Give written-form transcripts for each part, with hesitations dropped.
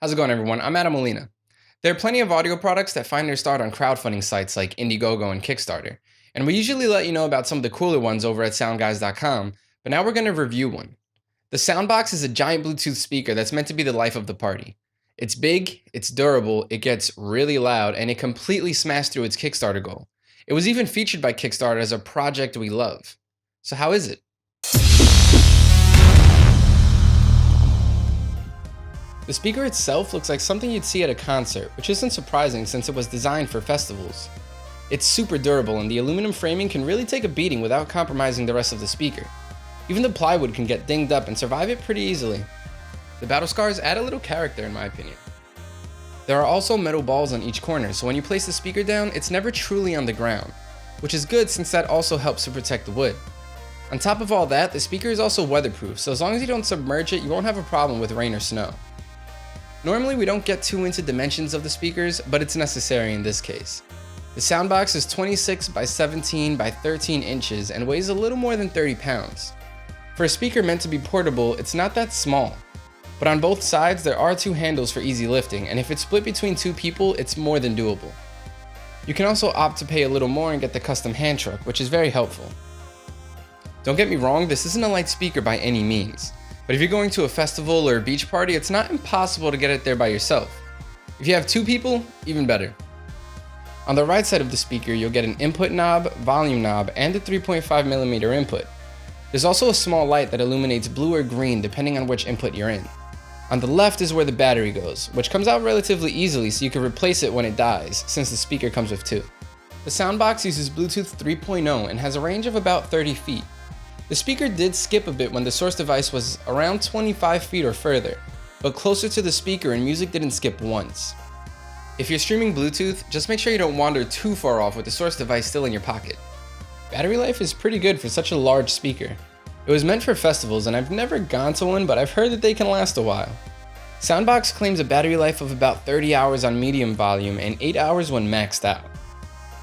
How's it going, everyone? I'm Adam Molina. There are plenty of audio products that find their start on crowdfunding sites like Indiegogo and Kickstarter, and we usually let you know about some of the cooler ones over at SoundGuys.com, but now we're going to review one. The Soundboks is a giant Bluetooth speaker that's meant to be the life of the party. It's big, it's durable, it gets really loud, and it completely smashed through its Kickstarter goal. It was even featured by Kickstarter as a project we love. So how is it? The speaker itself looks like something you'd see at a concert, which isn't surprising since it was designed for festivals. It's super durable, and the aluminum framing can really take a beating without compromising the rest of the speaker. Even the plywood can get dinged up and survive it pretty easily. The battle scars add a little character in my opinion. There are also metal balls on each corner, so when you place the speaker down, it's never truly on the ground, which is good since that also helps to protect the wood. On top of all that, the speaker is also weatherproof, so as long as you don't submerge it, you won't have a problem with rain or snow. Normally we don't get too into dimensions of the speakers, but it's necessary in this case. The Soundboks is 26 by 17 by 13 inches and weighs a little more than 30 pounds. For a speaker meant to be portable, it's not that small. But on both sides, there are two handles for easy lifting, and if it's split between two people, it's more than doable. You can also opt to pay a little more and get the custom hand truck, which is very helpful. Don't get me wrong, this isn't a light speaker by any means. But if you're going to a festival or a beach party, it's not impossible to get it there by yourself. If you have two people, even better. On the right side of the speaker, you'll get an input knob, volume knob, and a 3.5mm input. There's also a small light that illuminates blue or green depending on which input you're in. On the left is where the battery goes, which comes out relatively easily so you can replace it when it dies, since the speaker comes with two. The Soundboks uses Bluetooth 3.0 and has a range of about 30 feet. The speaker did skip a bit when the source device was around 25 feet or further, but closer to the speaker and music didn't skip once. If you're streaming Bluetooth, just make sure you don't wander too far off with the source device still in your pocket. Battery life is pretty good for such a large speaker. It was meant for festivals and I've never gone to one, but I've heard that they can last a while. Soundboks claims a battery life of about 30 hours on medium volume and 8 hours when maxed out.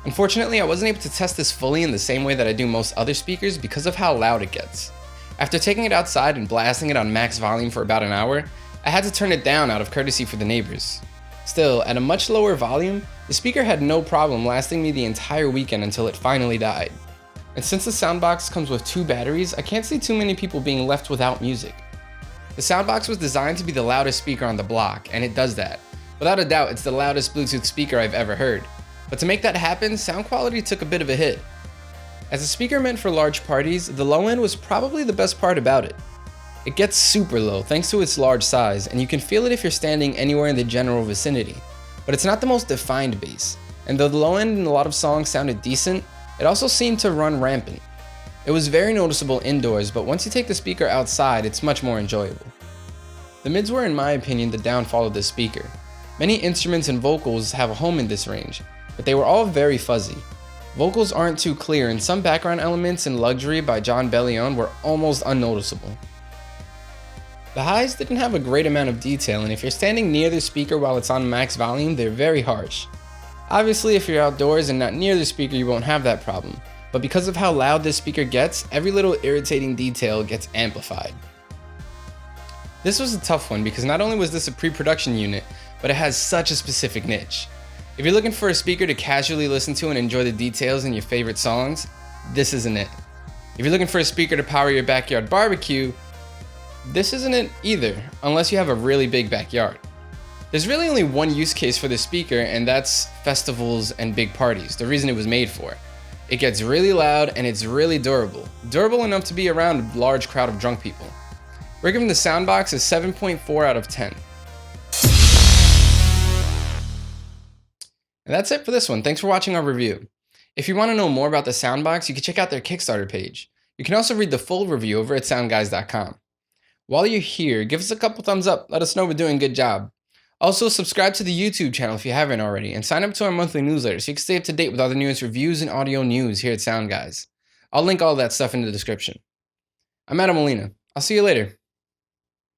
Unfortunately, I wasn't able to test this fully in the same way that I do most other speakers because of how loud it gets. After taking it outside and blasting it on max volume for about an hour, I had to turn it down out of courtesy for the neighbors. Still, at a much lower volume, the speaker had no problem lasting me the entire weekend until it finally died. And since the Soundboks comes with two batteries, I can't see too many people being left without music. The Soundboks was designed to be the loudest speaker on the block, and it does that. Without a doubt, it's the loudest Bluetooth speaker I've ever heard. But to make that happen, sound quality took a bit of a hit. As a speaker meant for large parties, the low end was probably the best part about it. It gets super low thanks to its large size, and you can feel it if you're standing anywhere in the general vicinity. But it's not the most defined bass, and though the low end in a lot of songs sounded decent, it also seemed to run rampant. It was very noticeable indoors, but once you take the speaker outside, it's much more enjoyable. The mids were, in my opinion, the downfall of this speaker. Many instruments and vocals have a home in this range, but they were all very fuzzy. Vocals aren't too clear, and some background elements in Luxury by Jon Bellion were almost unnoticeable. The highs didn't have a great amount of detail, and if you're standing near the speaker while it's on max volume, they're very harsh. Obviously, if you're outdoors and not near the speaker, you won't have that problem, but because of how loud this speaker gets, every little irritating detail gets amplified. This was a tough one because not only was this a pre-production unit, but it has such a specific niche. If you're looking for a speaker to casually listen to and enjoy the details in your favorite songs, this isn't it. If you're looking for a speaker to power your backyard barbecue, this isn't it either, unless you have a really big backyard. There's really only one use case for this speaker, and that's festivals and big parties, the reason it was made for. It gets really loud and it's really durable. Durable enough to be around a large crowd of drunk people. We're giving the Soundboks a 7.4 out of 10. And that's it for this one. Thanks for watching our review. If you want to know more about the Soundboks, you can check out their Kickstarter page. You can also read the full review over at SoundGuys.com. While you're here, give us a couple thumbs up. Let us know we're doing a good job. Also, subscribe to the YouTube channel if you haven't already, and sign up to our monthly newsletter so you can stay up to date with all the newest reviews and audio news here at SoundGuys. I'll link all that stuff in the description. I'm Adam Molina. I'll see you later.